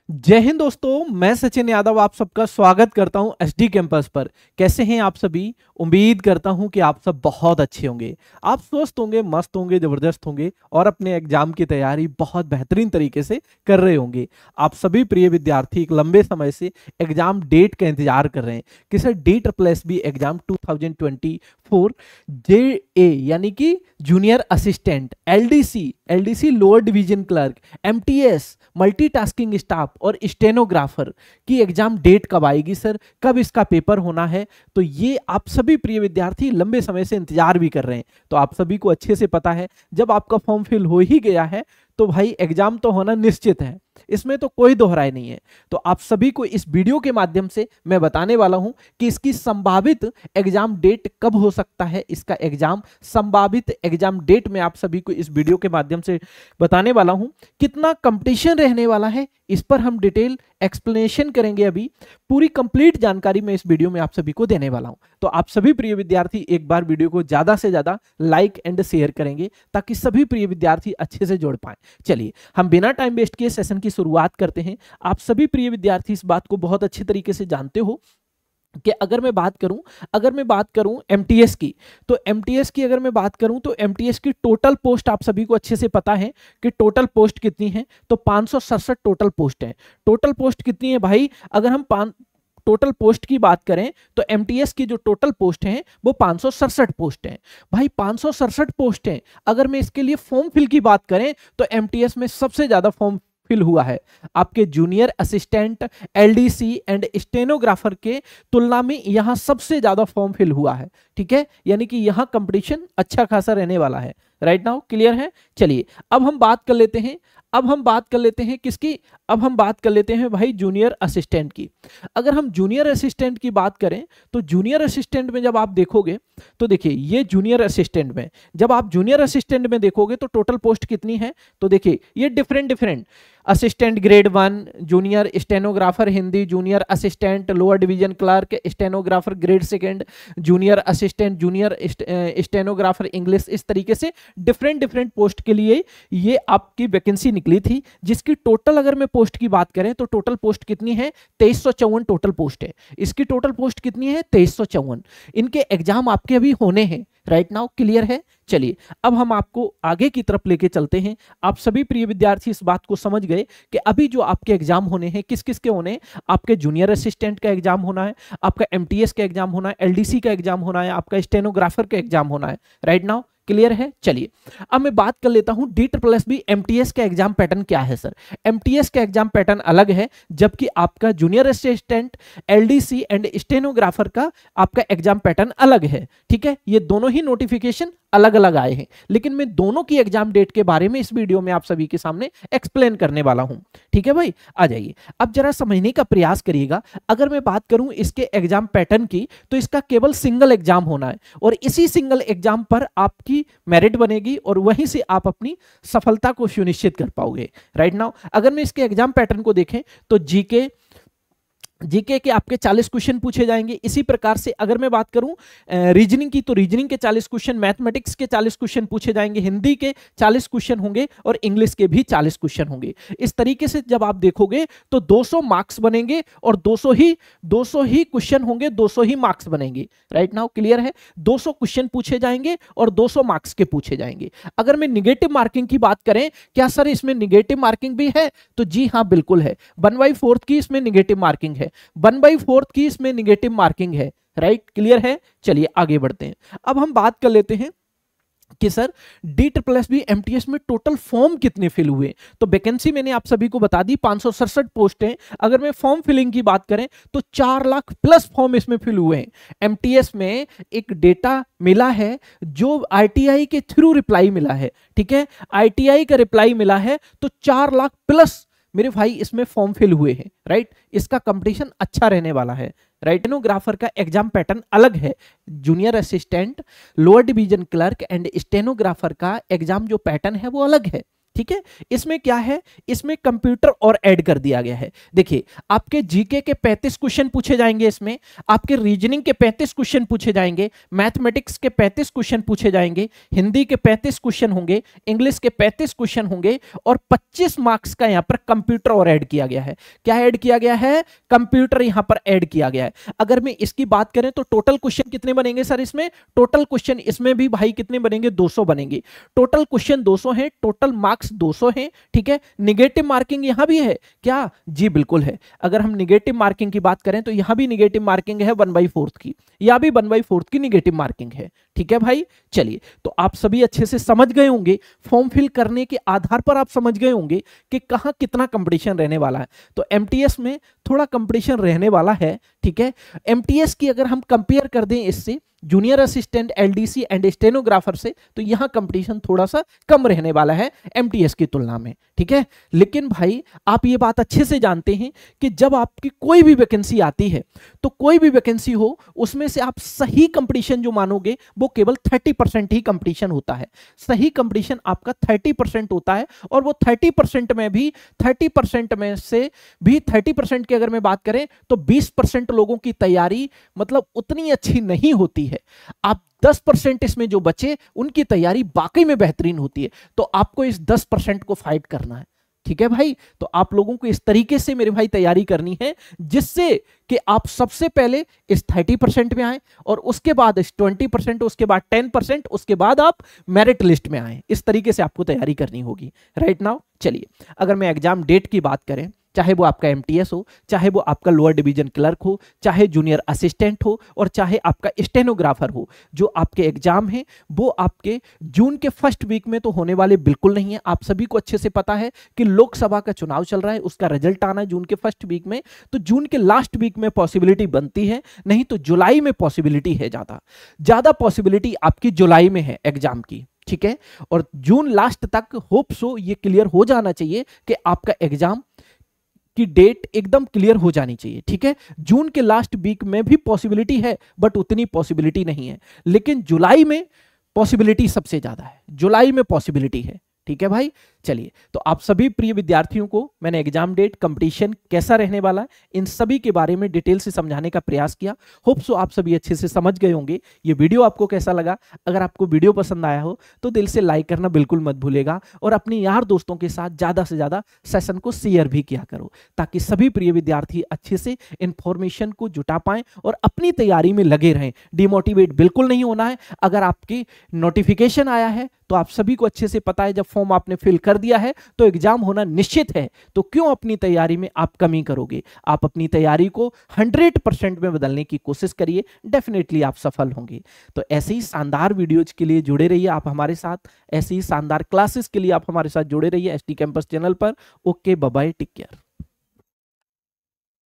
जय हिंद दोस्तों, मैं सचिन यादव आप सबका स्वागत करता हूं एसडी कैंपस पर। कैसे हैं आप सभी? उम्मीद करता हूं कि आप सब बहुत अच्छे होंगे। आप स्वस्थ होंगे, मस्त होंगे, जबरदस्त होंगे और अपने एग्जाम की तैयारी बहुत बेहतरीन तरीके से कर रहे होंगे। आप सभी प्रिय विद्यार्थी एक लंबे समय से एग्जाम डेट का इंतजार कर रहे हैं कि सर DSSB एग्जाम 2024 JA यानी कि junior assistant, LDC lower division clerk, MTS multitasking staff और स्टेनोग्राफर की एग्जाम डेट कब आएगी सर, कब इसका पेपर होना है। तो ये आप सभी प्रिय विद्यार्थी लंबे समय से इंतजार भी कर रहे हैं। तो आप सभी को अच्छे से पता है, जब आपका फॉर्म फिल हो ही गया है तो भाई एग्जाम तो होना निश्चित है, इसमें तो कोई दोहराई नहीं है। तो आप सभी को इस वीडियो के माध्यम से मैं बताने वाला हूं कि इसकी संभावित एग्जाम डेट कब हो सकता है। इसका एग्जाम संभावित एग्जाम डेट में आप सभी को इस वीडियो के माध्यम से बताने वाला हूं। कितना कंपटीशन रहने वाला है इस पर हम डिटेल एक्सप्लेनेशन करेंगे। अभी पूरी कंप्लीट जानकारी मैं इस वीडियो में आप सभी को देने वाला हूं। तो आप सभी प्रिय विद्यार्थी एक बार वीडियो को ज्यादा से ज्यादा लाइक एंड शेयर करेंगे ताकि सभी प्रिय विद्यार्थी अच्छे से जुड़ पाए। चलिए हम बिना टाइम वेस्ट किए सेशन की शुरुआत करते हैं। आप सभी प्रिय विद्यार्थी इस बात को बहुत अच्छे तरीके से जानते हो कि अगर मैं बात करूं एमटीएस की, तो एमटीएस की अगर मैं बात करूं तो एमटीएस की टोटल पोस्ट आप सभी को अच्छे से पता है कि टोटल पोस्ट कितनी है। तो 567 टोटल पोस्ट है। टोटल पोस्ट कितनी है भाई? अगर हम टोटल पोस्ट की बात करें तो एमटीएस की जो टोटल पोस्ट है वो 567 पोस्ट है। भाई 567 पोस्ट है। अगर मैं इसके लिए फॉर्म फिल की बात करें तो एमटीएस में सबसे ज्यादा फॉर्म फिल हुआ है आपके junior assistant, LDC and stenographer के तुलना में यहां सबसे ज्यादा फॉर्म फिल हुआ है। ठीक है, यानी कि यहां कंपटीशन अच्छा खासा रहने वाला है। राइट नाउ क्लियर है? चलिए अब हम बात कर लेते हैं किसकी? अब हम बात कर लेते हैं भाई जूनियर असिस्टेंट की। अगर हम जूनियर असिस्टेंट की बात करें तो जूनियर असिस्टेंट में जब आप देखोगे तो देखिए ये जूनियर असिस्टेंट में जब आप जूनियर असिस्टेंट में देखोगे तो टोटल पोस्ट कितनी है। तो देखिए ये different assistant grade 1, junior stenographer Hindi, junior assistant lower division clerk, stenographer grade 2, junior assistant, junior stenographer English, इस तरीके से डिफरेंट पोस्ट के लिए ये आपकी वैकेंसी निकली थी। जिसकी टोटल अगर मैं पोस्ट की बात करें तो टोटल पोस्ट कितनी है? 2354 टोटल पोस्ट है। इसकी टोटल पोस्ट कितनी है? 2354। इनके एग्जाम आपके अभी होने हैं। राइट नाउ क्लियर है? चलिए अब हम आपको आगे की तरफ लेके चलते हैं। आप सभी प्रिय विद्यार्थी इस बात को समझ गए कि अभी जो आपके एग्जाम होने हैं किस किस के होने हैं। आपके जूनियर असिस्टेंट का एग्जाम होना है, आपका एमटीएस का एग्जाम होना है, एलडीसी का एग्जाम होना है, आपका स्टेनोग्राफर का एग्जाम होना है। राइट नाउ क्लियर है? चलिए अब मैं बात कर लेता हूं DSSB एमटीएस का एग्जाम पैटर्न क्या है सर। एमटीएस का एग्जाम पैटर्न अलग है, जबकि आपका junior assistant, LDC and stenographer का आपका एग्जाम पैटर्न अलग है। ठीक है, ये दोनों ही नोटिफिकेशन अलग अलग आए हैं, लेकिन मैं दोनों की एग्जाम डेट के बारे में इस वीडियो में आप सभी के सामने एक्सप्लेन करने वाला हूं। ठीक है भाई, आ जाइए अब जरा समझने का प्रयास करिएगा। अगर मैं बात करूं इसके एग्जाम पैटर्न की तो इसका केवल सिंगल एग्जाम होना है और इसी सिंगल एग्जाम पर आपकी मेरिट बनेगी और वहीं से आप अपनी सफलता को सुनिश्चित कर पाओगे। राइट नाउ अगर मैं इसके एग्जाम पैटर्न को देखें तो जीके के आपके 40 क्वेश्चन पूछे जाएंगे। इसी प्रकार से अगर मैं बात करूं रीजनिंग की तो रीजनिंग के 40 क्वेश्चन, मैथमेटिक्स के 40 क्वेश्चन पूछे जाएंगे, हिंदी के 40 क्वेश्चन होंगे और इंग्लिश के भी 40 क्वेश्चन होंगे। इस तरीके से जब आप देखोगे तो 200 मार्क्स बनेंगे और 200 ही क्वेश्चन होंगे, 200 ही मार्क्स बनेंगे। राइट नाउ क्लियर है? 200 क्वेश्चन पूछे जाएंगे और 200 मार्क्स के पूछे जाएंगे। अगर मैं निगेटिव मार्किंग की बात करें, क्या सर इसमें निगेटिव मार्किंग भी है? तो जी हाँ बिल्कुल है। 1/4 की इसमें निगेटिव मार्किंग है, 1/4 की इसमें निगेटिव मार्किंग है। राइट क्लियर है? चलिए आगे बढ़ते हैं। अब हम बात कर लेते हैं कि सर DSSB एमटीएस में टोटल फॉर्म कितने फिल हुए। तो वैकेंसी मैंने आप सभी को बता दी 567 पोस्ट हैं। अगर मैं फॉर्म फिलिंग की बात करें तो 4 लाख प्लस फॉर्म इसमें फिल हुए हैं। एमटीएस में एक डेटा मिला है जो आईटीआई के थ्रू रिप्लाई मिला है। ठीक है, आईटीआई का रिप्लाई मिला है तो 4 लाख प्लस मेरे भाई इसमें फॉर्म फिल हुए हैं। राइट, इसका कंपटीशन अच्छा रहने वाला है। राइट, स्टेनोग्राफर का एग्जाम पैटर्न अलग है, junior assistant, lower division clerk and stenographer का एग्जाम जो पैटर्न है वो अलग है। ठीक है। इसमें क्या है, इसमें कंप्यूटर और ऐड कर दिया गया है। देखिए आपके जीके के 35 क्वेश्चन पूछे जाएंगे, इसमें आपके रीजनिंग के 35 क्वेश्चन पूछे जाएंगे, मैथमेटिक्स के 35 क्वेश्चन पूछे जाएंगे, हिंदी के 35 क्वेश्चन होंगे, इंग्लिश के 35 क्वेश्चन होंगे और 25 मार्क्स का यहां पर कंप्यूटर और ऐड किया गया है। क्या ऐड किया गया है, कंप्यूटर यहां पर ऐड किया गया है। अगर मैं इसकी बात करें तो टोटल क्वेश्चन कितने बनेंगे सर इसमें, टोटल क्वेश्चन इसमें भी भाई कितने बनेंगे, 200 बनेंगे। टोटल क्वेश्चन 200 है, टोटल मार्क्स 200 है, ठीक है। निगेटिव मार्किंग यहां भी है क्या, जी बिल्कुल है। अगर हम निगेटिव मार्किंग की बात करें तो यहां भी निगेटिव मार्किंग है 1/4 की, या भी 1/4 की निगेटिव मार्किंग है, ठीक है भाई। चलिए तो आप सभी अच्छे से समझ गए होंगे, फॉर्म फिल करने के आधार पर आप समझ गए होंगे कि कहां कितना कंपटीशन रहने वाला है। तो एमटीएस में थोड़ा कंपटीशन रहने वाला है, ठीक है। एमटीएस की अगर हम कंपेयर कर दें इससे, junior assistant, LDC and stenographer से, तो यहां कंपटीशन थोड़ा सा कम रहने वाला है एमटीएस की तुलना में, ठीक है। लेकिन भाई आप ये बात अच्छे से जानते हैं कि जब आपकी कोई भी वैकेंसी आती है तो कोई भी वैकेंसी हो उसमें से आप सही कंपटीशन जो मानोगे वो केवल 30% ही कंपटीशन होता है। सही कंपटीशन आपका 30% होता है और वो 30% में भी 30% में से भी 30% की अगर मैं बात करें तो 20% लोगों की तैयारी मतलब उतनी अच्छी नहीं होती है। आप 10% इसमें जो बचे उनकी तैयारी वाकई में बेहतरीन होती है। तो आपको इस 10% को फाइट करना है, ठीक है भाई। तो आप लोगों को इस तरीके से मेरे भाई तैयारी करनी है जिससे कि आप सबसे पहले इस 30% में आए और उसके बाद इस 20%, उसके बाद 10%, उसके बाद आप मेरिट लिस्ट में आए। इस तरीके से आपको तैयारी करनी होगी राइट नाउ। चलिए अगर मैं एग्जाम डेट की बात करें, चाहे वो आपका एमटीएस हो, चाहे वो आपका लोअर डिवीजन क्लर्क हो, चाहे जूनियर असिस्टेंट हो और चाहे आपका स्टेनोग्राफर हो, जो आपके एग्जाम है वो आपके जून के फर्स्ट वीक में तो होने वाले बिल्कुल नहीं है। आप सभी को अच्छे से पता है कि लोकसभा का चुनाव चल रहा है, उसका रिजल्ट आना है जून के फर्स्ट वीक में, तो जून के लास्ट वीक में पॉसिबिलिटी बनती है, नहीं तो जुलाई में पॉसिबिलिटी है। ज्यादा पॉसिबिलिटी आपकी जुलाई में है एग्जाम की, ठीक है। और जून लास्ट तक होप सो ये क्लियर हो जाना चाहिए कि आपका एग्जाम की डेट एकदम क्लियर हो जानी चाहिए, ठीक है। जून के लास्ट वीक में भी पॉसिबिलिटी है बट उतनी पॉसिबिलिटी नहीं है, लेकिन जुलाई में पॉसिबिलिटी सबसे ज्यादा है, जुलाई में पॉसिबिलिटी है, ठीक है भाई। चलिए तो आप सभी प्रिय विद्यार्थियों को मैंने एग्जाम डेट, कंपटीशन कैसा रहने वाला है, इन सभी के बारे में डिटेल से समझाने का प्रयास किया। होप सो आप सभी अच्छे से समझ गए होंगे। ये वीडियो आपको कैसा लगा, अगर आपको वीडियो पसंद आया हो तो दिल से लाइक करना बिल्कुल मत भूलेगा और अपने यार दोस्तों के साथ ज्यादा से ज्यादा सेशन को शेयर भी किया करो, ताकि सभी प्रिय विद्यार्थी अच्छे से इंफॉर्मेशन को जुटा पाएं और अपनी तैयारी में लगे रहें। डिमोटिवेट बिल्कुल नहीं होना है। अगर आपकी नोटिफिकेशन आया है तो आप सभी को अच्छे से पता है, जब फॉर्म आपने फिल कर दिया है तो एग्जाम होना निश्चित है, तो क्यों अपनी तैयारी में आप कमी करोगे। आप अपनी तैयारी को 100% में बदलने की कोशिश करिए, डेफिनेटली आप सफल होंगे। तो ऐसे ही शानदार वीडियोज के लिए जुड़े रहिए आप हमारे साथ, ऐसे ही शानदार क्लासेस के लिए आप हमारे साथ जुड़े रहिए एसटी कैंपस चैनल पर। Okay bye bye, take care.